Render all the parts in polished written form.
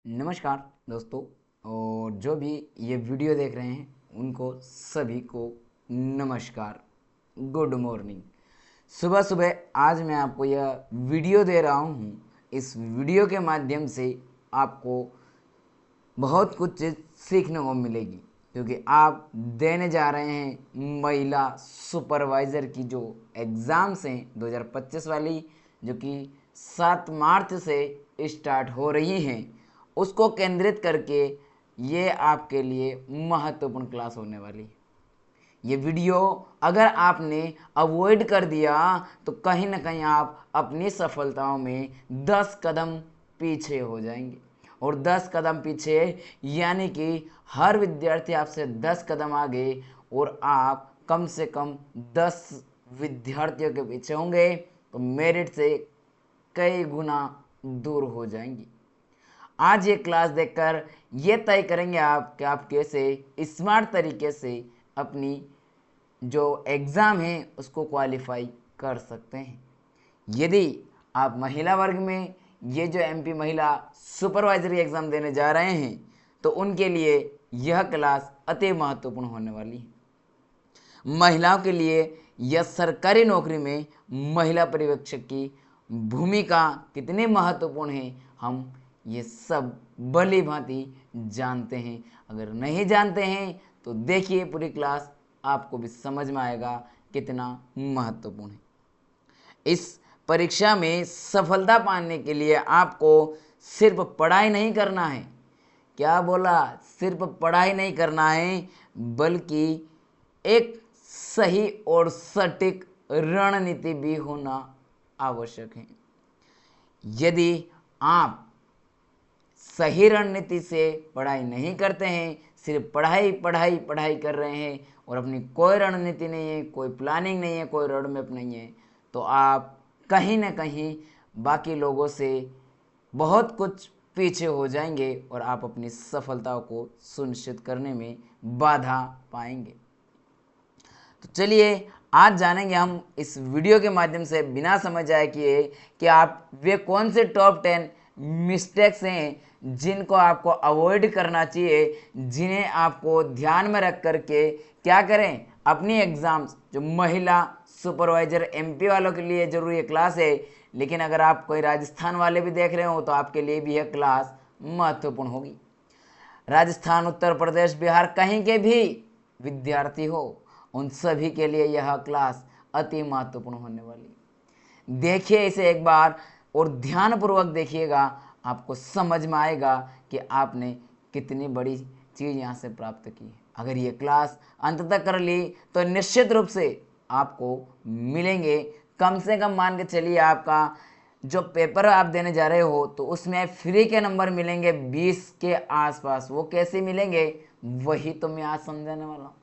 नमस्कार दोस्तों। और जो भी ये वीडियो देख रहे हैं उनको सभी को नमस्कार, गुड मॉर्निंग। सुबह सुबह आज मैं आपको यह वीडियो दे रहा हूँ। इस वीडियो के माध्यम से आपको बहुत कुछ चीज़ सीखने को मिलेगी, क्योंकि आप देने जा रहे हैं महिला सुपरवाइज़र की जो एग्ज़ाम्स हैं 2025 वाली, जो कि 7 मार्च से स्टार्ट हो रही हैं, उसको केंद्रित करके ये आपके लिए महत्वपूर्ण क्लास होने वाली है। ये वीडियो अगर आपने अवॉइड कर दिया तो कहीं ना कहीं आप अपनी सफलताओं में 10 कदम पीछे हो जाएंगे। और 10 कदम पीछे यानी कि हर विद्यार्थी आपसे 10 कदम आगे, और आप कम से कम 10 विद्यार्थियों के पीछे होंगे तो मेरिट से कई गुना दूर हो जाएंगी। आज ये क्लास देखकर ये तय करेंगे आप कि आप कैसे स्मार्ट तरीके से अपनी जो एग्ज़ाम है उसको क्वालिफाई कर सकते हैं। यदि आप महिला वर्ग में ये जो एमपी महिला सुपरवाइजरी एग्ज़ाम देने जा रहे हैं तो उनके लिए यह क्लास अति महत्वपूर्ण होने वाली है। महिलाओं के लिए यह सरकारी नौकरी में महिला पर्यवेक्षक की भूमिका कितनी महत्वपूर्ण है, हम ये सब भली भांति जानते हैं। अगर नहीं जानते हैं तो देखिए पूरी क्लास, आपको भी समझ में आएगा कितना महत्वपूर्ण है। इस परीक्षा में सफलता पाने के लिए आपको सिर्फ पढ़ाई नहीं करना है। क्या बोला? सिर्फ पढ़ाई नहीं करना है, बल्कि एक सही और सटीक रणनीति भी होना आवश्यक है। यदि आप सही रणनीति से पढ़ाई नहीं करते हैं, सिर्फ पढ़ाई पढ़ाई पढ़ाई कर रहे हैं और अपनी कोई रणनीति नहीं है, कोई प्लानिंग नहीं है, कोई रोड मैप नहीं है, तो आप कहीं ना कहीं बाकी लोगों से बहुत कुछ पीछे हो जाएंगे और आप अपनी सफलता को सुनिश्चित करने में बाधा पाएंगे। तो चलिए आज जानेंगे हम इस वीडियो के माध्यम से, बिना समझ आए कि आप वे कौन से टॉप 10 मिस्टेक्स हैं जिनको आपको अवॉइड करना चाहिए, जिन्हें आपको ध्यान में रख करके क्या करें, अपनी एग्ज़ाम्स जो महिला सुपरवाइजर एमपी वालों के लिए जरूरी क्लास है, लेकिन अगर आप कोई राजस्थान वाले भी देख रहे हो तो आपके लिए भी यह क्लास महत्वपूर्ण होगी। राजस्थान, उत्तर प्रदेश, बिहार कहीं के भी विद्यार्थी हो, उन सभी के लिए यह क्लास अति महत्वपूर्ण होने वाली। देखिए इसे एक बार और ध्यानपूर्वक देखिएगा, आपको समझ में आएगा कि आपने कितनी बड़ी चीज़ यहाँ से प्राप्त की है। अगर ये क्लास अंत तक कर ली तो निश्चित रूप से आपको मिलेंगे, कम से कम मान के चलिए आपका जो पेपर आप देने जा रहे हो तो उसमें फ्री के नंबर मिलेंगे 20 के आसपास। वो कैसे मिलेंगे वही तो मैं आज समझाने वाला हूँ।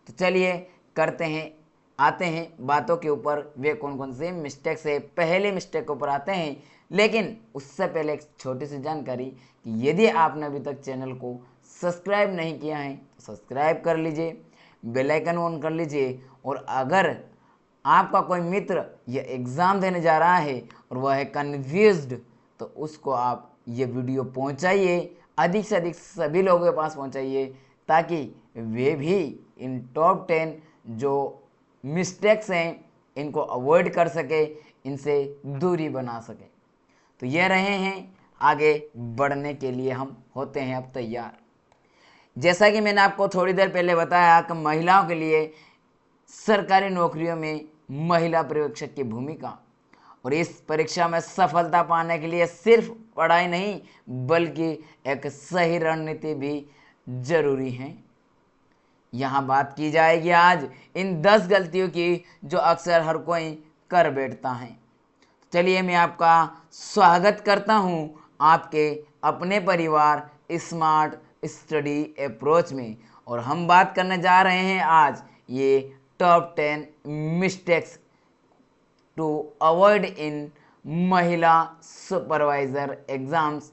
तो चलिए करते हैं, आते हैं बातों के ऊपर। वे कौन कौन से मिस्टेक्स है, पहले मिस्टेक के ऊपर आते हैं, लेकिन उससे पहले एक छोटी सी जानकारी कि यदि आपने अभी तक चैनल को सब्सक्राइब नहीं किया है तो सब्सक्राइब कर लीजिए, बेल आइकन ऑन कर लीजिए। और अगर आपका कोई मित्र यह एग्ज़ाम देने जा रहा है और वह है कन्फ्यूज्ड, तो उसको आप ये वीडियो पहुंचाइए, अधिक से अधिक सभी लोगों के पास पहुंचाइए, ताकि वे भी इन टॉप 10 जो मिस्टेक्स हैं इनको अवॉइड कर सके, इनसे दूरी बना सके। तो ये रहे हैं, आगे बढ़ने के लिए हम होते हैं अब तैयार। जैसा कि मैंने आपको थोड़ी देर पहले बताया कि महिलाओं के लिए सरकारी नौकरियों में महिला पर्यवेक्षक की भूमिका, और इस परीक्षा में सफलता पाने के लिए सिर्फ पढ़ाई नहीं बल्कि एक सही रणनीति भी जरूरी है। यहाँ बात की जाएगी आज इन 10 गलतियों की जो अक्सर हर कोई कर बैठता है। चलिए मैं आपका स्वागत करता हूँ आपके अपने परिवार स्मार्ट स्टडी अप्रोच में, और हम बात करने जा रहे हैं आज ये top 10 mistakes to avoid in महिला सुपरवाइजर एग्ज़ाम्स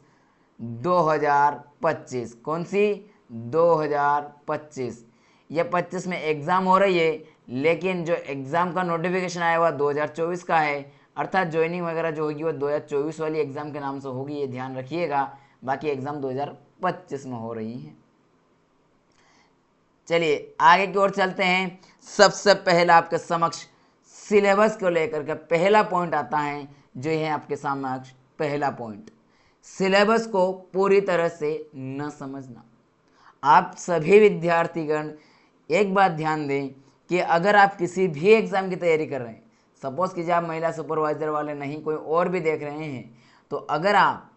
2025। कौन सी? 2025। यह 25 में एग्ज़ाम हो रही है, लेकिन जो एग्ज़ाम का नोटिफिकेशन आया हुआ 2024 का है, अर्थात ज्वाइनिंग वगैरह जो होगी वो 2024 वाली एग्ज़ाम के नाम से होगी, ये ध्यान रखिएगा। बाकी एग्ज़ाम 2025 में हो रही हैं। चलिए आगे की ओर चलते हैं। सबसे पहला आपके समक्ष सिलेबस को लेकर के पहला पॉइंट आता है, जो है आपके समक्ष पहला पॉइंट, सिलेबस को पूरी तरह से न समझना। आप सभी विद्यार्थीगण एक बात ध्यान दें कि अगर आप किसी भी एग्ज़ाम की तैयारी कर रहे हैं, सपोज़ कीजिए आप महिला सुपरवाइज़र वाले नहीं, कोई और भी देख रहे हैं, तो अगर आप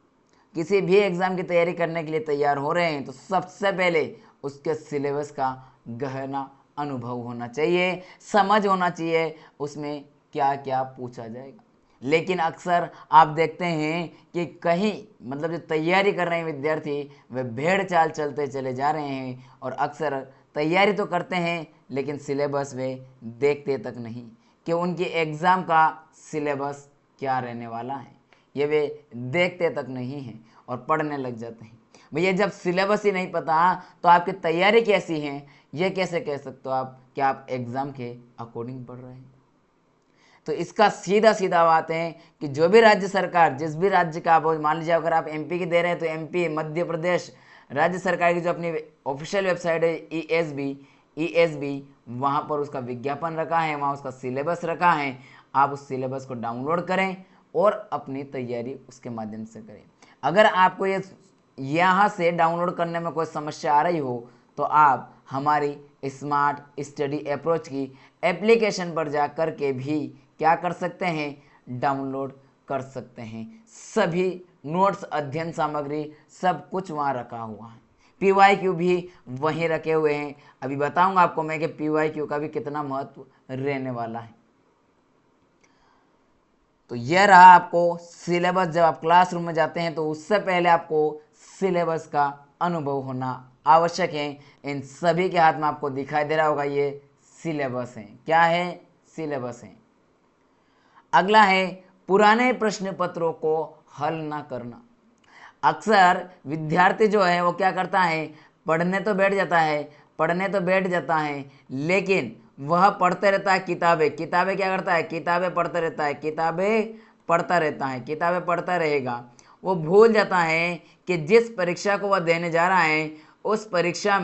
किसी भी एग्ज़ाम की तैयारी करने के लिए तैयार हो रहे हैं तो सबसे पहले उसके सिलेबस का गहरा अनुभव होना चाहिए, समझ होना चाहिए उसमें क्या क्या पूछा जाएगा। लेकिन अक्सर आप देखते हैं कि कहीं मतलब जो तैयारी कर रहे हैं विद्यार्थी, वे भेड़ चाल चलते चले जा रहे हैं और अक्सर तैयारी तो करते हैं लेकिन सिलेबस वे देखते तक नहीं कि उनकी एग्ज़ाम का सिलेबस क्या रहने वाला है, ये वे देखते तक नहीं हैं और पढ़ने लग जाते हैं। भैया जब सिलेबस ही नहीं पता तो आपकी तैयारी कैसी है, ये कैसे कह सकते हो आप कि आप एग्ज़ाम के अकॉर्डिंग पढ़ रहे हैं। तो इसका सीधा सीधा बात है कि जो भी राज्य सरकार, जिस भी राज्य का आप मान लीजिए अगर आप एमपी की दे रहे हैं तो एमपी, मध्य प्रदेश राज्य सरकार की जो अपनी ऑफिशियल वेबसाइट है ईएसबी, वहाँ पर उसका विज्ञापन रखा है, वहाँ उसका सिलेबस रखा है। आप उस सिलेबस को डाउनलोड करें और अपनी तैयारी उसके माध्यम से करें। अगर आपको ये यहाँ से डाउनलोड करने में कोई समस्या आ रही हो तो आप हमारी स्मार्ट स्टडी अप्रोच की एप्लीकेशन पर जा कर के भी क्या कर सकते हैं, डाउनलोड कर सकते हैं। सभी नोट्स, अध्ययन सामग्री सब कुछ वहाँ रखा हुआ है। PYQ भी वहीं रखे हुए हैं। अभी बताऊंगा आपको मैं कि PYQ का भी कितना महत्व रहने वाला है। तो यह रहा आपको सिलेबस। जब आप क्लासरूम में जाते हैं तो उससे पहले आपको सिलेबस का अनुभव होना आवश्यक है। इन सभी के हाथ में आपको दिखाई दे रहा होगा ये सिलेबस है। क्या है? सिलेबस है। अगला है पुराने प्रश्न पत्रों को हल ना करना। अक्सर विद्यार्थी जो है वो क्या करता है, पढ़ने तो बैठ जाता है लेकिन वह पढ़ते रहता है किताबें क्या करता है, किताबें पढ़ता रहेगा। वो भूल जाता है कि जिस परीक्षा को वह देने जा रहा है उस परीक्षा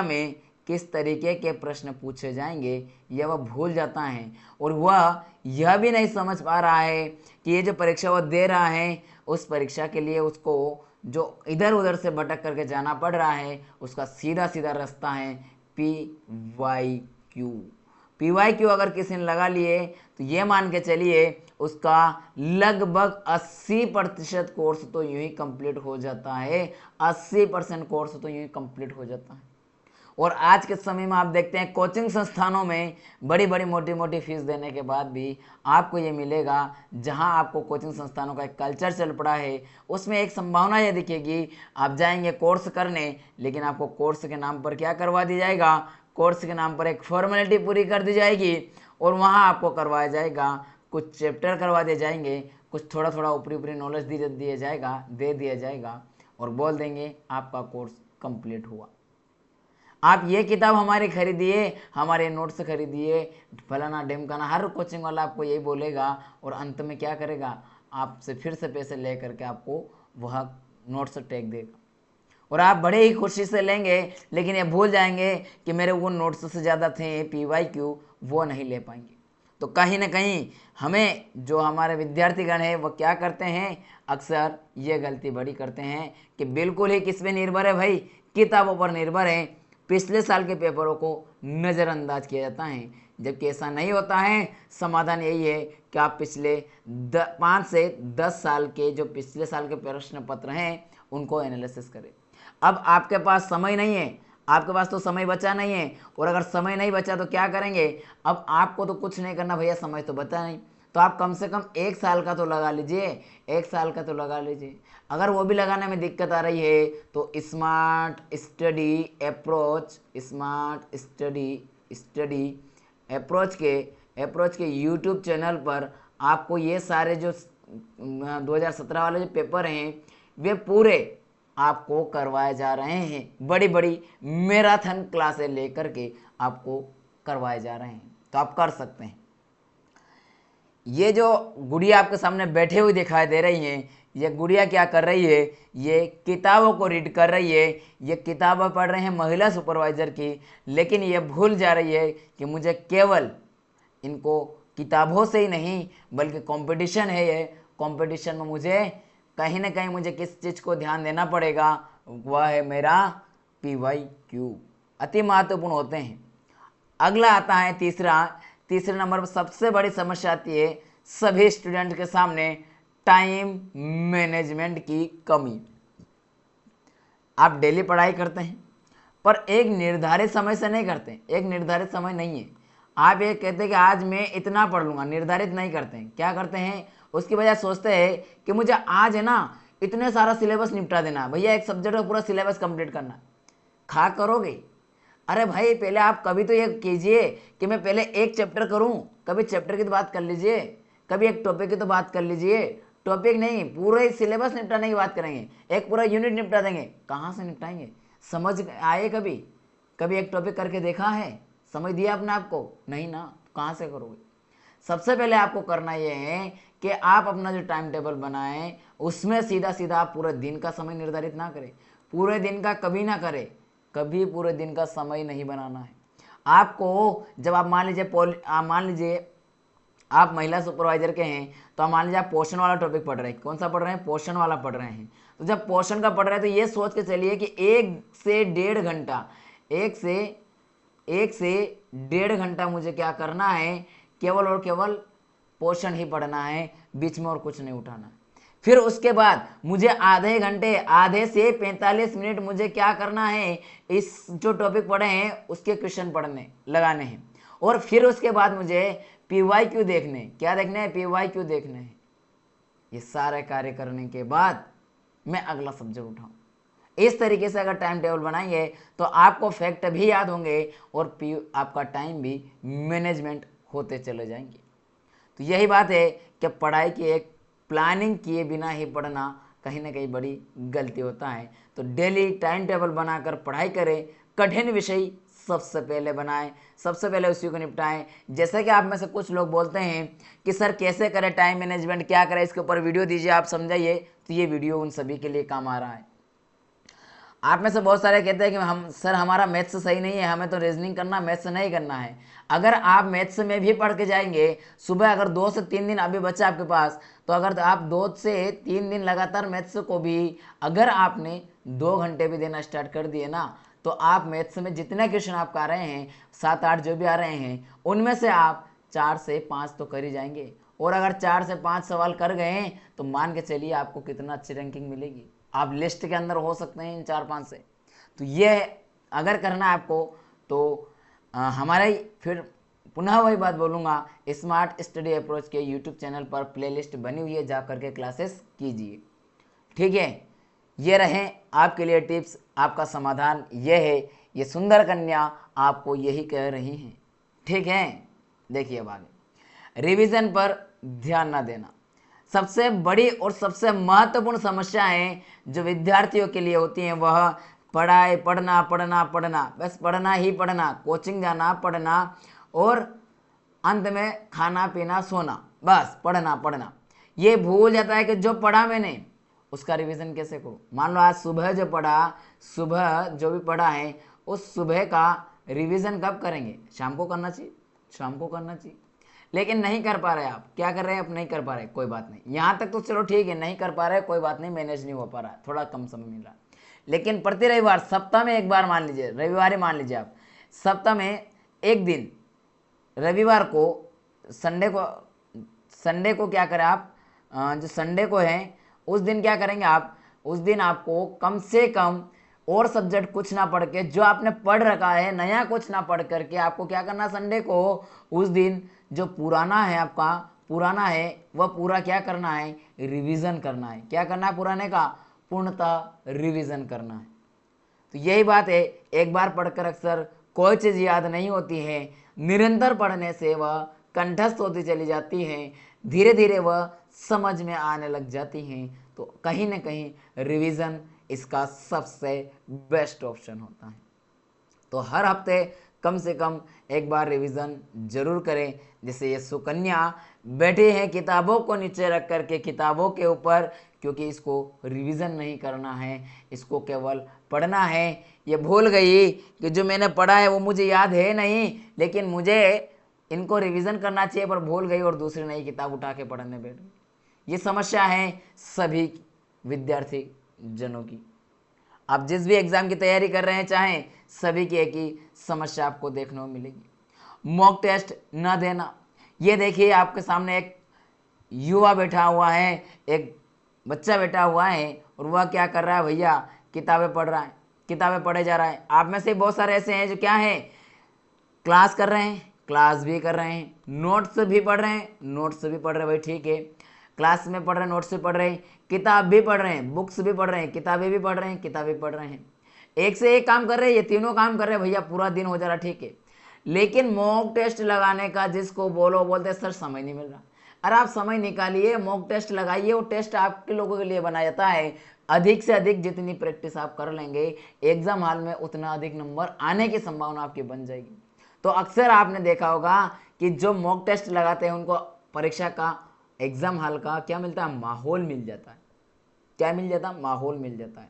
में किस तरीके के प्रश्न पूछे जाएंगे, यह वह भूल जाता है। और वह यह भी नहीं समझ पा रहा है कि ये जो परीक्षा वह दे रहा है उस परीक्षा के लिए उसको जो इधर उधर से भटक करके जाना पड़ रहा है उसका सीधा सीधा रास्ता है PYQ। अगर किसी ने लगा लिए तो ये मान के चलिए उसका लगभग 80% कोर्स तो यूं ही कंप्लीट हो जाता है। 80% कोर्स तो यूं ही कंप्लीट हो जाता है। और आज के समय में आप देखते हैं कोचिंग संस्थानों में बड़ी बड़ी मोटी फीस देने के बाद भी आपको ये मिलेगा, जहां आपको कोचिंग संस्थानों का एक कल्चर चल पड़ा है उसमें एक संभावना ये दिखेगी, आप जाएंगे कोर्स करने लेकिन आपको कोर्स के नाम पर क्या करवा दिया जाएगा, कोर्स के नाम पर एक फॉर्मेलिटी पूरी कर दी जाएगी और वहाँ आपको करवाया जाएगा, कुछ चैप्टर करवा दिए जाएंगे, कुछ थोड़ा थोड़ा ऊपरी नॉलेज दे दिया जाएगा और बोल देंगे आपका कोर्स कंप्लीट हुआ। आप ये किताब हमारी खरीदिए, हमारे नोट्स खरीदिए, फलाना ढिमकाना, हर कोचिंग वाला आपको यही बोलेगा और अंत में क्या करेगा, आपसे फिर से पैसे ले करके आपको वह नोट्स टैग देगा और आप बड़े ही खुशी से लेंगे लेकिन ये भूल जाएंगे कि मेरे वो नोट्स से ज़्यादा थे PYQ, वो नहीं ले पाएंगे। तो कहीं ना कहीं हमें जो हमारे विद्यार्थीगण हैं वो क्या करते हैं, अक्सर ये गलती बड़ी करते हैं कि बिल्कुल ही किस पे निर्भर है भाई, किताबों पर निर्भर है। पिछले साल के पेपरों को नज़रअंदाज किया जाता है, जबकि ऐसा नहीं होता है। समाधान यही है कि आप पिछले 5 से 10 साल के जो पिछले साल के प्रश्न पत्र हैं उनको एनालिसिस करें। अब आपके पास समय नहीं है, आपके पास तो समय बचा नहीं है, और अगर समय नहीं बचा तो क्या करेंगे, अब आपको तो कुछ नहीं करना भैया, समय तो बचा नहीं, तो आप कम से कम 1 साल का तो लगा लीजिए। अगर वो भी लगाने में दिक्कत आ रही है तो स्मार्ट स्टडी अप्रोच के यूट्यूब चैनल पर आपको ये सारे जो 2017 वाले जो पेपर हैं वे पूरे आपको करवाए जा रहे हैं। बड़ी बड़ी मैराथन क्लासें लेकर के आपको करवाए जा रहे हैं, तो आप कर सकते हैं। ये जो गुड़िया आपके सामने बैठे हुए दिखाई दे रही हैं, ये गुड़िया क्या कर रही है, ये किताबों को रीड कर रही है, ये किताबें पढ़ रहे हैं महिला सुपरवाइजर की, लेकिन ये भूल जा रही है कि मुझे केवल इनको किताबों से ही नहीं बल्कि कंपटीशन है, ये कंपटीशन में मुझे कहीं ना कहीं मुझे किस चीज़ को ध्यान देना पड़ेगा, वह है मेरा PYQ। अति महत्वपूर्ण होते हैं। अगला आता है तीसरे नंबर पर सबसे बड़ी समस्या आती है सभी स्टूडेंट के सामने, टाइम मैनेजमेंट की कमी। आप डेली पढ़ाई करते हैं पर एक निर्धारित समय से नहीं करते, एक निर्धारित समय नहीं है। आप ये कहते हैं कि आज मैं इतना पढ़ लूँगा, निर्धारित नहीं करते हैं। क्या करते हैं, उसकी बजाय सोचते हैं कि मुझे आज है ना इतने सारा सिलेबस निपटा देना है, भैया एक सब्जेक्ट का पूरा सिलेबस कंप्लीट करना है। खा करोगे? अरे भाई पहले आप कभी तो ये कीजिए कि मैं पहले एक चैप्टर करूं, कभी चैप्टर की तो बात कर लीजिए, कभी एक टॉपिक की तो बात कर लीजिए। टॉपिक नहीं, पूरे सिलेबस निपटाने की बात करेंगे, एक पूरा यूनिट निपटा देंगे। कहाँ से निपटाएंगे? समझ आए कभी? कभी एक टॉपिक करके देखा है? समझ दिया आपने आपको? नहीं ना, कहाँ से करोगे? सबसे पहले आपको करना यह है कि आप अपना जो टाइम टेबल बनाएं उसमें सीधा सीधा आप पूरे दिन का समय निर्धारित ना करें। पूरे दिन का कभी ना करें, कभी पूरे दिन का समय नहीं बनाना है आपको। जब आप मान लीजिए आप महिला सुपरवाइजर के हैं, तो मान लीजिए आप पोषण वाला टॉपिक पढ़ रहे हैं। कौन सा पढ़ रहे हैं? पोषण वाला पढ़ रहे हैं। तो जब पोषण का पढ़ रहे हैं तो ये सोच के चलिए कि 1 से 1.5 घंटा, 1 से 1.5 घंटा मुझे क्या करना है, केवल और केवल पोषण ही पढ़ना है, बीच में और कुछ नहीं उठाना है। फिर उसके बाद मुझे आधे से 45 मिनट मुझे क्या करना है, इस जो टॉपिक पढ़े हैं उसके क्वेश्चन लगाने हैं। और फिर उसके बाद मुझे PYQ देखने, क्या देखने हैं? PYQ देखने हैं। ये सारे कार्य करने के बाद मैं अगला सब्जेक्ट उठाऊं। इस तरीके से अगर टाइम टेबल बनाएंगे तो आपको फैक्ट भी याद होंगे और आपका टाइम भी मैनेजमेंट होते चले जाएंगे। तो यही बात है कि पढ़ाई की एक प्लानिंग किए बिना ही पढ़ना कहीं ना कहीं बड़ी गलती होता है। तो डेली टाइम टेबल बनाकर पढ़ाई करें, कठिन विषय सबसे पहले बनाएं, सबसे पहले उसी को निपटाएं। जैसे कि आप में से कुछ लोग बोलते हैं कि सर कैसे करें टाइम मैनेजमेंट, क्या करें, इसके ऊपर वीडियो दीजिए, आप समझाइए। तो ये वीडियो उन सभी के लिए काम आ रहा है। आप में से बहुत सारे कहते हैं कि सर हमारा मैथ्स सही नहीं है, हमें तो रीजनिंग करना, मैथ्स नहीं करना है। अगर आप मैथ्स में भी पढ़ के जाएंगे, सुबह अगर 2 से 3 दिन अभी बचा आपके पास, तो अगर आप 2 से 3 दिन लगातार मैथ्स को भी अगर आपने 2 घंटे भी देना स्टार्ट कर दिए ना, तो आप मैथ्स में जितने क्वेश्चन आपका आ रहे हैं, 7-8 जो भी आ रहे हैं, उनमें से आप 4 से 5 तो कर ही जाएंगे। और अगर 4 से 5 सवाल कर गए तो मान के चलिए आपको कितना अच्छी रैंकिंग मिलेगी, आप लिस्ट के अंदर हो सकते हैं इन 4-5 से। तो ये अगर करना है आपको तो हमारे फिर पुनः वही बात बोलूँगा, स्मार्ट स्टडी अप्रोच के यूट्यूब चैनल पर प्लेलिस्ट बनी हुई है, जा करके क्लासेस कीजिए। ठीक है, ये रहें आपके लिए टिप्स, आपका समाधान ये है। ये सुंदर कन्या आपको यही कह रही हैं। ठीक है, देखिए अब आगे, रिवीजन पर ध्यान ना देना सबसे बड़ी और सबसे महत्वपूर्ण समस्याएं जो विद्यार्थियों के लिए होती हैं, वह पढ़ना, बस पढ़ना ही पढ़ना, कोचिंग जाना, पढ़ना और अंत में खाना पीना सोना, बस पढ़ना। ये भूल जाता है कि जो पढ़ा मैंने उसका रिवीजन कैसे करूं। मान लो आज सुबह जो भी पढ़ा है उस सुबह का रिवीजन कब करेंगे? शाम को करना चाहिए, लेकिन नहीं कर पा रहे। आप क्या कर रहे हैं? आप नहीं कर पा रहे, कोई बात नहीं, यहाँ तक तो चलो ठीक है, नहीं कर पा रहे कोई बात नहीं, मैनेज नहीं हो पा रहा, थोड़ा कम समय मिल रहा। लेकिन प्रति रविवार, सप्ताह में एक बार मान लीजिए, रविवार मान लीजिए आप, सप्ताह में एक दिन रविवार को, संडे को क्या करें आप, जो संडे को है उस दिन क्या करेंगे आप, उस दिन आपको कम से कम और सब्जेक्ट कुछ ना पढ़ के, जो आपने पढ़ रखा है नया कुछ ना पढ़ करके, आपको क्या करना, संडे को उस दिन जो पुराना है आपका, पुराना है वह पूरा क्या करना है, रिवीजन करना है। क्या करना है? पुराने का पूर्णतः रिवीजन करना है। तो यही बात है, एक बार पढ़कर अक्सर कोई चीज़ याद नहीं होती है, निरंतर पढ़ने से वह कंठस्थ होती चली जाती है, धीरे धीरे वह समझ में आने लग जाती हैं। तो कहीं ना कहीं रिवीजन इसका सबसे बेस्ट ऑप्शन होता है। तो हर हफ्ते कम से कम एक बार रिवीजन जरूर करें। जैसे ये सुकन्या बैठी है किताबों को नीचे रख करके किताबों के ऊपर, क्योंकि इसको रिवीजन नहीं करना है, इसको केवल पढ़ना है। ये भूल गई कि जो मैंने पढ़ा है वो मुझे याद है नहीं, लेकिन मुझे इनको रिवीजन करना चाहिए, पर भूल गई और दूसरी नई किताब उठा के पढ़ने बैठ गई। ये समस्या है सभी विद्यार्थी जनों की। आप जिस भी एग्जाम की तैयारी कर रहे हैं चाहें, सभी की एक ही समस्या आपको देखने को मिलेगी, मॉक टेस्ट न देना। ये देखिए आपके सामने एक युवा बैठा हुआ है, एक बच्चा बैठा हुआ है, और वह क्या कर रहा है भैया, किताबें पढ़ रहा है, किताबें पढ़े जा रहा है। आप में से बहुत सारे ऐसे हैं जो क्या है, क्लास कर रहे हैं, क्लास भी कर रहे हैं, नोट्स भी पढ़ रहे हैं, नोट्स भी पढ़ रहे हैं, भाई ठीक है, क्लास में पढ़ रहे हैं, नोट्स भी पढ़ रहे हैं, किताब भी पढ़ रहे हैं, बुक्स भी पढ़ रहे हैं, किताबें भी पढ़ रहे हैं, किताबें पढ़ रहे हैं, एक से एक काम कर रहे हैं, ये तीनों काम कर रहे हैं भैया, पूरा दिन हो जा रहा, ठीक है। लेकिन मॉक टेस्ट लगाने का जिसको बोलो बोलते सर समय नहीं मिल रहा। अरे आप समय निकालिए, मॉक टेस्ट लगाइए। वो टेस्ट आपके लोगों के लिए बनाया जाता है, अधिक से अधिक जितनी प्रैक्टिस आप कर लेंगे एग्जाम हॉल में उतना अधिक नंबर आने की संभावना आपकी बन जाएगी। तो अक्सर आपने देखा होगा कि जो मॉक टेस्ट लगाते हैं उनको परीक्षा का, एग्जाम हॉल का क्या मिलता है, माहौल मिल जाता है। क्या मिल जाता है, माहौल मिल जाता है।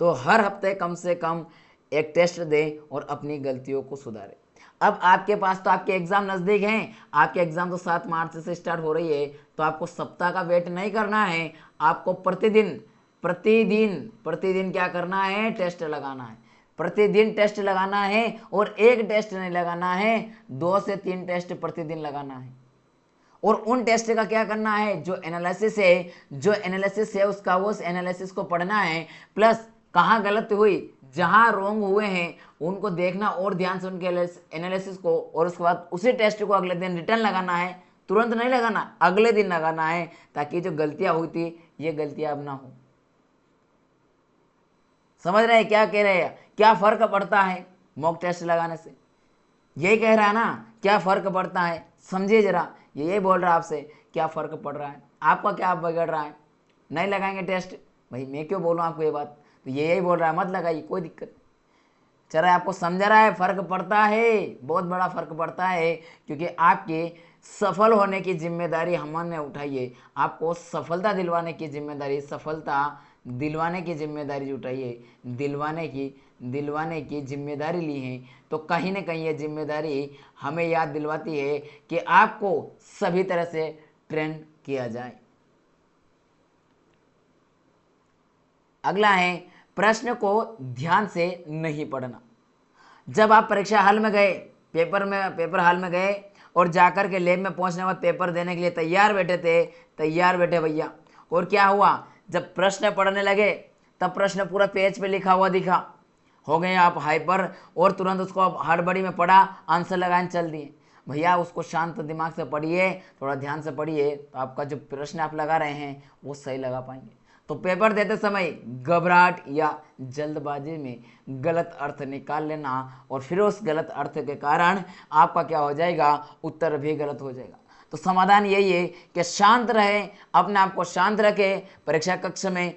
तो हर हफ्ते कम से कम एक टेस्ट दें और अपनी गलतियों को सुधारें। अब आपके पास तो आपके एग्जाम नज़दीक हैं, आपके एग्जाम तो 7 मार्च से स्टार्ट हो रही है, तो आपको सप्ताह का वेट नहीं करना है, आपको प्रतिदिन प्रतिदिन प्रतिदिन क्या करना है, टेस्ट लगाना है। प्रतिदिन टेस्ट लगाना है, और एक टेस्ट नहीं लगाना है, 2 से 3 टेस्ट प्रतिदिन लगाना है। और उन टेस्ट का क्या करना है, जो एनालिसिस है उसका, वो उस एनालिसिस को पढ़ना है, प्लस कहाँ गलत हुई, जहां रोंग हुए हैं उनको देखना और ध्यान से उनके एनालिसिस को, और उसके बाद उसी टेस्ट को अगले दिन रिटर्न लगाना है। तुरंत नहीं लगाना, अगले दिन लगाना है, ताकि जो गलतियां हुई थी ये गलतियां अब ना हो। समझ रहे हैं क्या कह रहे हैं, क्या फर्क पड़ता है मॉक टेस्ट लगाने से, यही कह रहा है ना, क्या फर्क पड़ता है, समझिए जरा। ये यही बोल रहा है आपसे, क्या फर्क पड़ रहा है, आपका क्या बिगड़ रहा है, नहीं लगाएंगे टेस्ट, भाई मैं क्यों बोलूँ आपको ये बात, तो ये यही बोल रहा है, मत लगाइए, कोई दिक्कत। चला आपको समझ रहा है, फर्क पड़ता है, बहुत बड़ा फर्क पड़ता है, क्योंकि आपके सफल होने की जिम्मेदारी हमने उठाई है, आपको सफलता दिलवाने की जिम्मेदारी, सफलता दिलवाने की जिम्मेदारी उठाई है, दिलवाने की जिम्मेदारी ली है। तो कहीं ना कहीं ये जिम्मेदारी हमें याद दिलवाती है कि आपको सभी तरह से ट्रेन किया जाए। अगला है प्रश्न को ध्यान से नहीं पढ़ना। जब आप परीक्षा हॉल में गए, पेपर हॉल में गए और जाकर के लैब में पहुंचने के बाद पेपर देने के लिए तैयार बैठे भैया, और क्या हुआ, जब प्रश्न पढ़ने लगे तब प्रश्न पूरा पेज पे लिखा हुआ दिखा, हो गए आप हाइपर, और तुरंत उसको आप हड़बड़ी में पढ़ा, आंसर लगाने चल दिए। भैया उसको शांत दिमाग से पढ़िए, थोड़ा ध्यान से पढ़िए, तो आपका जो प्रश्न आप लगा रहे हैं वो सही लगा पाएंगे। तो पेपर देते समय घबराहट या जल्दबाजी में गलत अर्थ निकाल लेना, और फिर उस गलत अर्थ के कारण आपका क्या हो जाएगा, उत्तर भी गलत हो जाएगा। तो समाधान यही है कि शांत रहे, अपने आप को शांत रखें, परीक्षा कक्ष में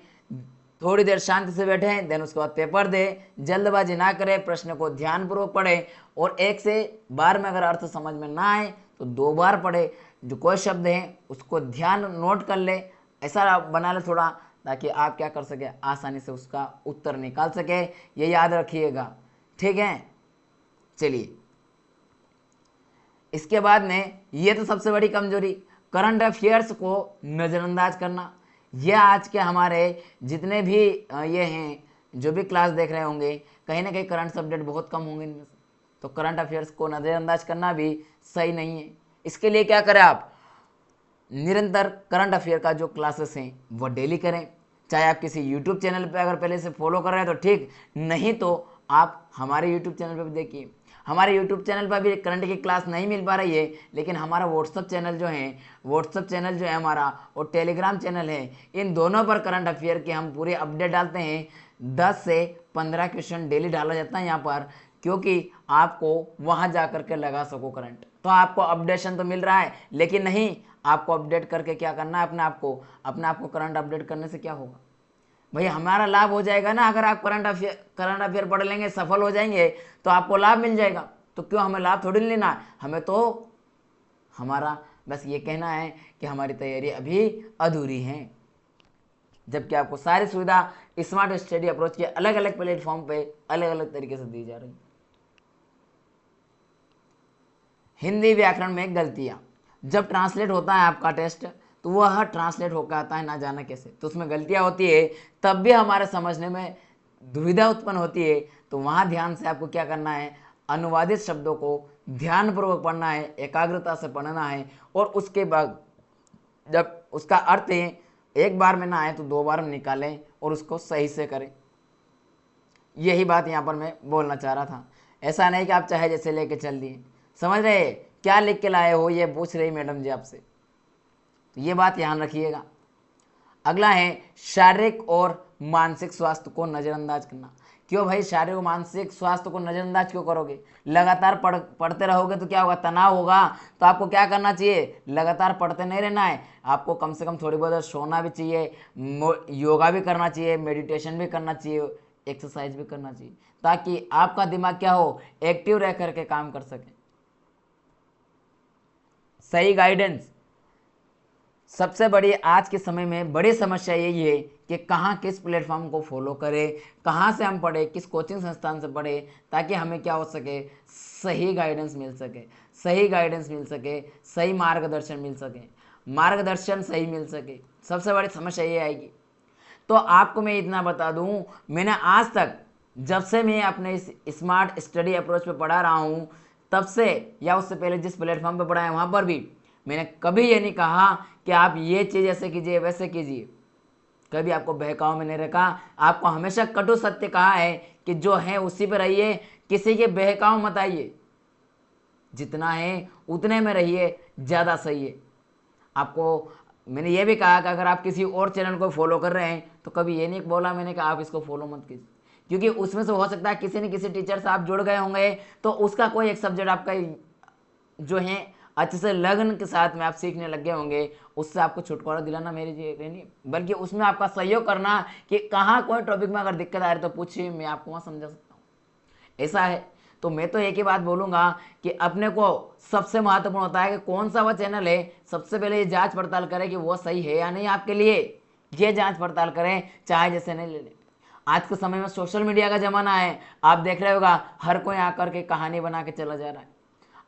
थोड़ी देर शांति से बैठें, देन उसके बाद पेपर दे, जल्दबाजी ना करें, प्रश्न को ध्यानपूर्वक पढ़े, और 1 से बार में अगर अर्थ समझ में ना आए तो 2 बार पढ़े, जो कोई शब्द है उसको ध्यान नोट कर ले, ऐसा बना ले थोड़ा, ताकि आप क्या कर सके, आसानी से उसका उत्तर निकाल सके, ये याद रखिएगा, ठीक है। चलिए इसके बाद में, ये तो सबसे बड़ी कमजोरी, करंट अफेयर्स को नज़रअंदाज करना। यह आज के हमारे जितने भी ये हैं, जो भी क्लास देख रहे होंगे, कहीं ना कहीं करंट सब्जेक्ट बहुत कम होंगे इनमें से, तो करंट अफेयर्स को नज़रअंदाज करना भी सही नहीं है। इसके लिए क्या करें, आप निरंतर करंट अफेयर का जो क्लासेस हैं वो डेली करें, चाहे आप किसी यूट्यूब चैनल पे अगर पहले से फॉलो कर रहे हैं तो ठीक, नहीं तो आप हमारे यूट्यूब चैनल पे भी देखिए। हमारे यूट्यूब चैनल पर भी करंट की क्लास नहीं मिल पा रही है, लेकिन हमारा व्हाट्सअप चैनल जो है हमारा, और टेलीग्राम चैनल है, इन दोनों पर करंट अफेयर के हम पूरे अपडेट डालते हैं। 10 से 15 क्वेश्चन डेली डाला जाता है यहाँ पर, क्योंकि आपको वहाँ जा कर के लगा सको करंट। तो आपको अपडेशन तो मिल रहा है, लेकिन नहीं, आपको अपडेट करके क्या करना है, अपने आप को करंट अपडेट करने से क्या होगा, भाई हमारा लाभ हो जाएगा ना, अगर आप करंट अफेयर पढ़ लेंगे, सफल हो जाएंगे तो आपको लाभ मिल जाएगा। तो क्यों हमें लाभ थोड़ी लेना है, हमें तो हमारा बस ये कहना है कि हमारी तैयारी अभी अधूरी है, जबकि आपको सारी सुविधा स्मार्ट स्टडी अप्रोच के अलग अलग प्लेटफॉर्म पे अलग अलग तरीके से दी जा रही। हिंदी व्याकरण में गलतियां, जब ट्रांसलेट होता है आपका टेस्ट तो वह ट्रांसलेट होकर आता है ना जाना कैसे, तो उसमें गलतियां होती है, तब भी हमारे समझने में दुविधा उत्पन्न होती है। तो वहां ध्यान से आपको क्या करना है, अनुवादित शब्दों को ध्यानपूर्वक पढ़ना है, एकाग्रता से पढ़ना है, और उसके बाद जब उसका अर्थ है एक बार में ना आए तो दो बार में निकालें और उसको सही से करें। यही बात यहाँ पर मैं बोलना चाह रहा था। ऐसा नहीं कि आप चाहे जैसे लेके चल दिए, समझ रहे क्या लिख के लाए हो, ये पूछ रही मैडम जी आपसे, तो ये बात ध्यान रखिएगा। अगला है शारीरिक और मानसिक स्वास्थ्य को नज़रअंदाज करना। क्यों भाई शारीरिक और मानसिक स्वास्थ्य को नज़रअंदाज क्यों करोगे? लगातार पढ़ते रहोगे तो क्या होगा, तनाव होगा। तो आपको क्या करना चाहिए, लगातार पढ़ते नहीं रहना है, आपको कम से कम थोड़ी बहुत सोना भी चाहिए, योगा भी करना चाहिए, मेडिटेशन भी करना चाहिए, एक्सरसाइज भी करना चाहिए, ताकि आपका दिमाग क्या हो, एक्टिव रह करके काम कर सके। सही गाइडेंस, सबसे बड़ी आज के समय में बड़ी समस्या यही है कि कहाँ किस प्लेटफॉर्म को फॉलो करें, कहाँ से हम पढ़े, किस कोचिंग संस्थान से पढ़े, ताकि हमें क्या हो सके, सही गाइडेंस मिल सके, सही गाइडेंस मिल सके, सही मार्गदर्शन मिल सके, मार्गदर्शन सही मिल सके। सबसे बड़ी समस्या ये आएगी। तो आपको मैं इतना बता दूं, मैंने आज तक जब से मैं अपने इस स्मार्ट स्टडी अप्रोच पे पढ़ा रहा हूं, तब से या उससे पहले जिस प्लेटफॉर्म पे पढ़ा है वहां पर भी मैंने कभी ये नहीं कहा कि आप ये चीज़ ऐसे कीजिए वैसे कीजिए, कभी आपको बहकाव में नहीं रखा। आपको हमेशा कटु सत्य कहा है कि जो है उसी पे रहिए, किसी के बहकाव मत आइए, जितना है उतने में रहिए, ज़्यादा सही है। आपको मैंने ये भी कहा कि अगर आप किसी और चैनल को फॉलो कर रहे हैं तो कभी ये नहीं बोला मैंने कि आप इसको फॉलो मत कीजिए, क्योंकि उसमें से हो सकता है किसी न किसी टीचर से आप जुड़ गए होंगे, तो उसका कोई एक सब्जेक्ट आपका जो है अच्छे से लगन के साथ में आप सीखने लग गए होंगे, उससे आपको छुटकारा दिलाना मेरी जी नहीं, बल्कि उसमें आपका सहयोग करना कि कहाँ कोई टॉपिक में अगर दिक्कत आ रही तो पूछिए, मैं आपको वहाँ समझा सकता हूँ। ऐसा है। तो मैं तो एक ही बात बोलूँगा कि अपने को सबसे महत्वपूर्ण होता है कि कौन सा वह चैनल है, सबसे पहले ये जांच पड़ताल करें कि वो सही है या नहीं आपके लिए, ये जांच पड़ताल करें, चाहे जैसे नहीं ले लें। आज के समय में सोशल मीडिया का ज़माना है, आप देख रहे होगा हर कोई आकर के कहानी बना के चला जा रहा है,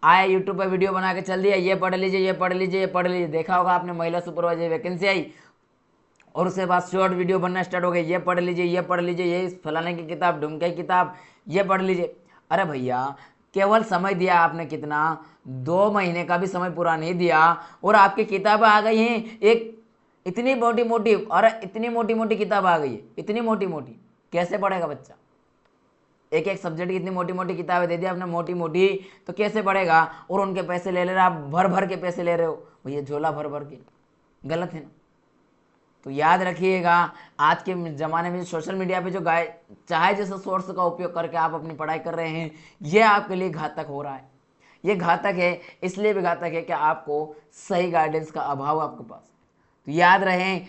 आया यूट्यूब पर वीडियो बना के चल दिया, ये पढ़ लीजिए, ये पढ़ लीजिए, ये पढ़ लीजिए। देखा होगा आपने महिला सुपरवाइजर वैकेंसी आई और उसके बाद शॉर्ट वीडियो बनना स्टार्ट हो गई, ये पढ़ लीजिए, ये पढ़ लीजिए, ये फलाने की किताब, ढुमके की किताब, ये पढ़ लीजिए। अरे भैया केवल समय दिया आपने कितना, 2 महीने का भी समय पूरा नहीं दिया और आपकी किताबें आ गई हैं एक इतनी मोटी मोटी, और इतनी मोटी मोटी किताब आ गई है, इतनी मोटी मोटी, कैसे पढ़ेगा बच्चा? एक एक सब्जेक्ट की इतनी मोटी मोटी किताबें दे दी आपने, मोटी मोटी, तो कैसे पढ़ेगा? और उनके पैसे ले रहे, आप भर भर के पैसे ले रहे हो भैया, झोला भर भर के, गलत है ना? तो याद रखिएगा, आज के ज़माने में सोशल मीडिया पे जो चाहे जैसे सोर्स का उपयोग करके आप अपनी पढ़ाई कर रहे हैं, ये आपके लिए घातक हो रहा है। ये घातक है, इसलिए भी घातक है कि आपको सही गाइडेंस का अभाव आपके पास। तो याद रहें,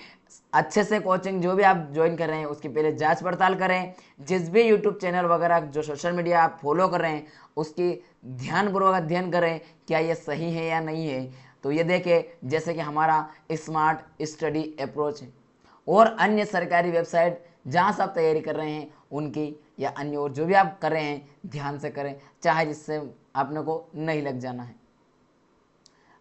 अच्छे से कोचिंग जो भी आप ज्वाइन कर रहे हैं उसकी पहले जांच पड़ताल करें। जिस भी यूट्यूब चैनल वगैरह जो सोशल मीडिया आप फॉलो कर रहे हैं उसकी ध्यानपूर्वक अध्ययन करें, क्या ये सही है या नहीं है। तो ये देखें, जैसे कि हमारा स्मार्ट स्टडी अप्रोच है और अन्य सरकारी वेबसाइट जहाँ से आप तैयारी कर रहे हैं उनकी, या अन्य और जो भी आप कर रहे हैं ध्यान से करें, चाहे जिससे आपने को नहीं लग जाना है।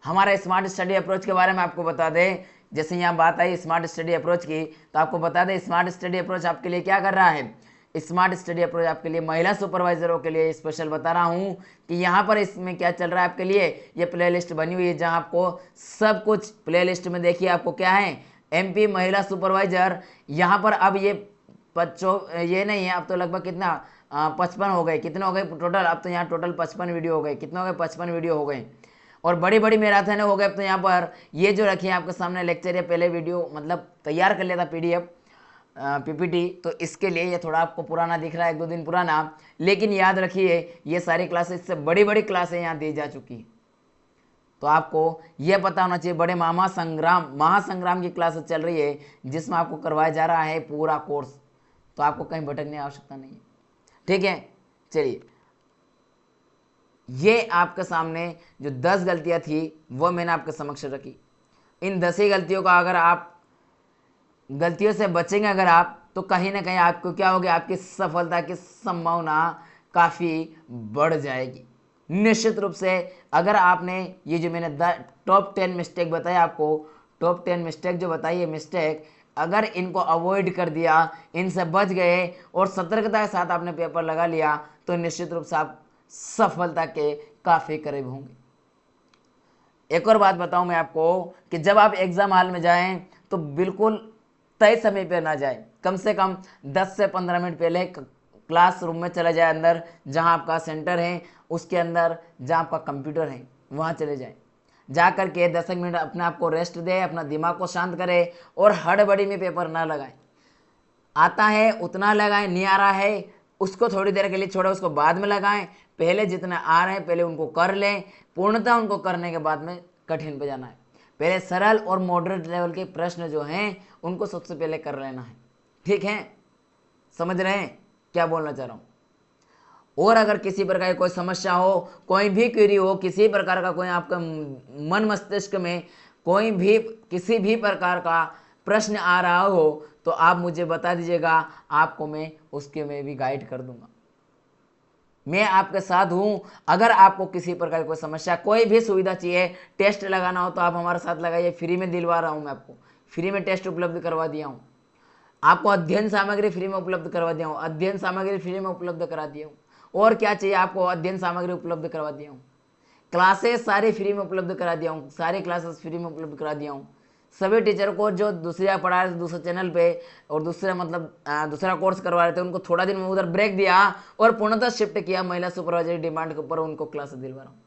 हमारा स्मार्ट स्टडी अप्रोच के बारे में आपको बता दें, जैसे यहाँ बात आई स्मार्ट स्टडी अप्रोच की, तो आपको बता दें स्मार्ट स्टडी अप्रोच आपके लिए क्या कर रहा है। स्मार्ट स्टडी अप्रोच आपके लिए महिला सुपरवाइजरों के लिए स्पेशल बता रहा हूँ कि यहाँ पर इसमें क्या चल रहा है आपके लिए। ये प्लेलिस्ट बनी हुई है जहाँ आपको सब कुछ प्लेलिस्ट में देखिए, आपको क्या है, MP महिला सुपरवाइजर। यहाँ पर अब ये बच्चों ये नहीं है, अब तो लगभग कितना 55 हो गए, कितने हो गए टोटल, अब तो यहाँ टोटल 55 वीडियो हो गए, कितने हो गए, 55 वीडियो हो गए, और बड़ी बड़ी मैराथन हो गए। अब तो यहाँ पर ये जो रखी है आपके सामने लेक्चर, या पहले वीडियो मतलब तैयार कर लिया था PDF PPT, तो इसके लिए ये थोड़ा आपको पुराना दिख रहा है, 1-2 दिन पुराना, लेकिन याद रखिए ये सारी क्लासेस इससे बड़ी बड़ी क्लासें यहाँ दी जा चुकी है। तो आपको यह पता होना चाहिए बड़े महासंग्राम की क्लास चल रही है जिसमें आपको करवाया जा रहा है पूरा कोर्स, तो आपको कहीं भटकने की आवश्यकता नहीं है। ठीक है, चलिए ये आपके सामने जो 10 गलतियां थी वो मैंने आपके समक्ष रखी। इन 10 ही गलतियों का अगर आप गलतियों से बचेंगे अगर आप, तो कहीं ना कहीं आपको क्या होगा, आपकी सफलता की संभावना काफ़ी बढ़ जाएगी निश्चित रूप से। अगर आपने ये जो मैंने टॉप 10 मिस्टेक बताया आपको, टॉप 10 मिस्टेक जो बताई है मिस्टेक, अगर इनको अवॉइड कर दिया, इनसे बच गए और सतर्कता के साथ आपने पेपर लगा लिया, तो निश्चित रूप से आप सफलता के काफ़ी करीब होंगे। एक और बात बताऊं मैं आपको कि जब आप एग्जाम हॉल में जाएं तो बिल्कुल तय समय पर ना जाएं, कम से कम 10 से 15 मिनट पहले क्लासरूम में चला जाए, अंदर जहां आपका सेंटर है उसके अंदर जहां आपका कंप्यूटर है वहां चले जाएं। जा कर के 10 मिनट अपने आप को रेस्ट दे, अपना दिमाग को शांत करे और हड़बड़ी में पेपर ना लगाएं। आता है उतना लगाएं, नहीं आ रहा है उसको थोड़ी देर के लिए छोड़े, उसको बाद में लगाएं। पहले जितना आ रहे हैं पहले उनको कर लें, पूर्णतः उनको करने के बाद में कठिन पे जाना है। पहले सरल और मॉडरेट लेवल के प्रश्न जो हैं उनको सबसे पहले कर लेना है। ठीक है, समझ रहे हैं क्या बोलना चाह रहा हूं। और अगर किसी प्रकार की कोई समस्या हो, कोई भी क्वेरी हो, किसी प्रकार का कोई आपका मन मस्तिष्क में कोई भी किसी भी प्रकार का प्रश्न आ रहा हो, तो आप मुझे बता दीजिएगा, आपको मैं उसके में भी गाइड कर दूंगा। मैं आपके साथ हूं। अगर आपको किसी प्रकार की कोई समस्या, कोई भी सुविधा चाहिए, टेस्ट लगाना हो तो आप हमारे साथ लगाइए, फ्री में दिलवा रहा हूं मैं आपको, फ्री में टेस्ट उपलब्ध करवा दिया हूं आपको, अध्ययन सामग्री फ्री में उपलब्ध करवा दिया हूँ, अध्ययन सामग्री फ्री में उपलब्ध करा दिया हूँ। और क्या चाहिए आपको, अध्ययन सामग्री उपलब्ध करवा दिया हूँ, क्लासेस सारी फ्री में उपलब्ध करा दिया हूँ, सारी क्लासेस फ्री में उपलब्ध करा दिया हूँ। सभी टीचर को जो दूसरा पढ़ा रहे थे दूसरे चैनल पे और दूसरा कोर्स करवा रहे थे, उनको थोड़ा दिन में उधर ब्रेक दिया और पूर्णतः शिफ्ट किया महिला सुपरवाइजर डिमांड के ऊपर, उनको क्लासेस दिलवा रहा हूँ।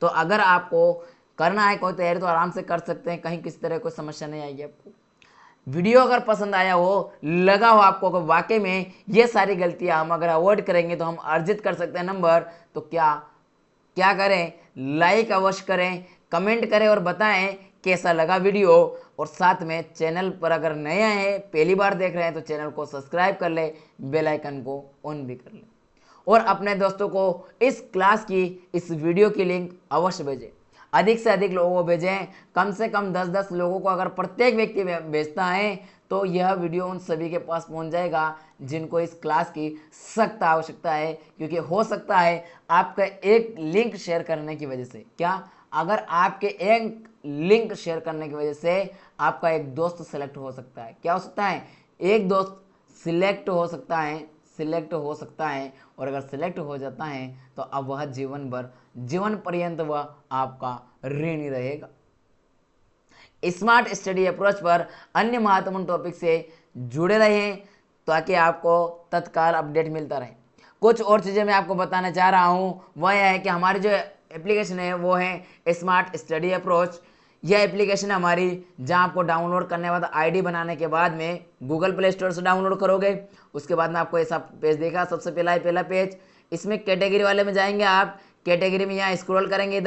तो अगर आपको करना है कोई तैयारी तो आराम से कर सकते हैं, कहीं किसी तरह कोई समस्या नहीं आएगी आपको। वीडियो अगर पसंद आया हो, लगा हो आपको कि वाकई में ये सारी गलतियां हम अगर अवॉइड करेंगे तो हम अर्जित कर सकते हैं नंबर, तो क्या करें, लाइक अवश्य करें, कमेंट करें और बताएं कैसा लगा वीडियो। और साथ में चैनल पर अगर नए हैं, पहली बार देख रहे हैं, तो चैनल को सब्सक्राइब कर ले, बेल आइकन को ऑन भी कर ले और अपने दोस्तों को इस क्लास की, इस वीडियो की लिंक अवश्य भेजें। अधिक से अधिक लोगों को भेजें, कम से कम 10-10 लोगों को अगर प्रत्येक व्यक्ति भेजता है तो यह वीडियो उन सभी के पास पहुंच जाएगा जिनको इस क्लास की सख्त आवश्यकता है। क्योंकि हो सकता है आपका एक लिंक शेयर करने की वजह से, अगर आपके एक लिंक शेयर करने की वजह से आपका एक दोस्त सिलेक्ट हो सकता है। क्या हो सकता है, एक दोस्त सिलेक्ट हो सकता है और अगर सिलेक्ट हो जाता है तो अब वह जीवन पर्यंत वह आपका ऋणी रहेगा। स्मार्ट स्टडी अप्रोच पर अन्य महत्वपूर्ण टॉपिक से जुड़े रहें ताकि आपको तत्काल अपडेट मिलता रहे। कुछ और चीज़ें मैं आपको बताना चाह रहा हूँ, वह यह है कि हमारी जो एप्लीकेशन है वो है स्मार्ट स्टडी अप्रोच। यह एप्लीकेशन है हमारी, जहां आपको डाउनलोड करने के बाद आईडी बनाने के बाद में गूगल प्ले स्टोर से डाउनलोड करोगे, उसके बाद में आपको ऐसा पेज देगा। सबसे पहला पेज, इसमें कैटेगरी वाले में जाएंगे आप, कैटेगरी में यहाँ स्क्रॉल करेंगे,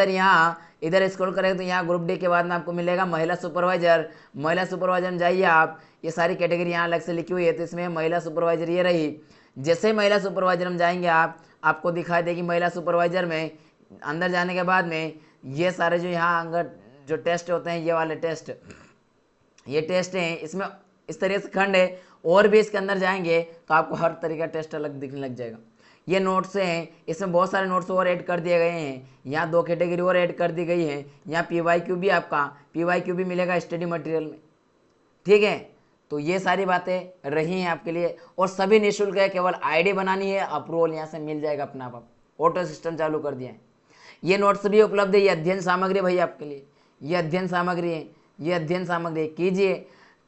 इधर स्क्रॉल करेंगे तो यहाँ ग्रुप डी के बाद में आपको मिलेगा महिला सुपरवाइजर में जाइए आप। ये सारी कैटेगरी यहाँ अलग से लिखी हुई है, तो इसमें महिला सुपरवाइजर ये रही। जैसे महिला सुपरवाइजर में जाएंगे आपको दिखाई देगी महिला सुपरवाइजर में। अंदर जाने के बाद में ये सारे जो यहाँ अंदर जो टेस्ट होते हैं, ये वाले टेस्ट, ये टेस्ट हैं, इसमें इस तरह से खंड है। और भी इसके अंदर जाएंगे तो आपको हर तरीका टेस्ट अलग दिखने लग जाएगा। ये नोट्स हैं, इसमें बहुत सारे नोट्स और ऐड कर दिए गए हैं। यहाँ 2 कैटेगरी और ऐड कर दी गई है। यहाँ PYQ भी, आपका PYQ भी मिलेगा स्टडी मटेरियल में। ठीक है, तो ये सारी बातें रही हैं आपके लिए और सभी निःशुल्क है। केवल आईडी बनानी है, अप्रूवल यहाँ से मिल जाएगा अपना आप। ऑटो सिस्टम चालू कर दिया है। ये नोट्स भी उपलब्ध है, ये अध्ययन सामग्री भाई आपके लिए, ये अध्ययन सामग्री है, ये अध्ययन सामग्री कीजिए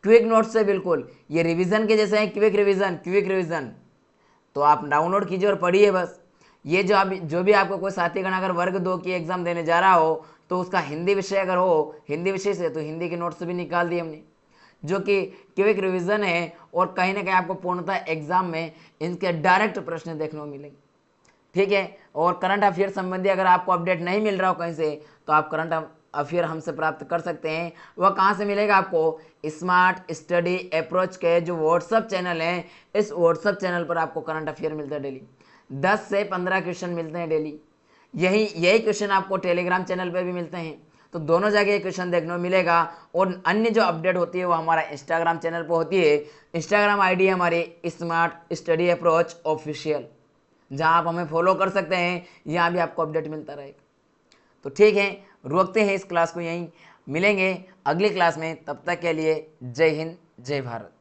क्विक नोट्स से। बिल्कुल ये रिवीजन के जैसे हैं, क्विक रिवीजन। तो आप डाउनलोड कीजिए और पढ़िए बस। ये जो भी आपको कोई साथीगण अगर वर्ग 2 की एग्जाम देने जा रहा हो तो उसका हिंदी विषय अगर हो, हिंदी विषय से, तो हिंदी के नोट्स भी निकाल दिए हमने, जो कि क्विक रिवीजन है। और कहीं ना कहीं आपको पूर्णतः एग्जाम में इनके डायरेक्ट प्रश्न देखने को मिलेंगे। ठीक है, और करंट अफेयर संबंधी अगर आपको अपडेट नहीं मिल रहा हो कहीं से, तो आप करंट अफेयर हमसे प्राप्त कर सकते हैं। वह कहाँ से मिलेगा आपको? स्मार्ट स्टडी अप्रोच के जो व्हाट्सअप चैनल है, इस व्हाट्सअप चैनल पर आपको करंट अफेयर मिलता है डेली। 10 से 15 क्वेश्चन मिलते हैं डेली। यही क्वेश्चन आपको टेलीग्राम चैनल पर भी मिलते हैं। तो दोनों जगह क्वेश्चन देखने को मिलेगा। और अन्य जो अपडेट होती है वो हमारा इंस्टाग्राम चैनल पर होती है। इंस्टाग्राम आईडी है हमारी स्मार्ट स्टडी अप्रोच ऑफिशियल, जहां आप हमें फॉलो कर सकते हैं। यहाँ भी आपको अपडेट मिलता रहेगा। तो ठीक है, रोकते हैं इस क्लास को यहीं, मिलेंगे अगली क्लास में। तब तक के लिए जय हिंद, जय भारत।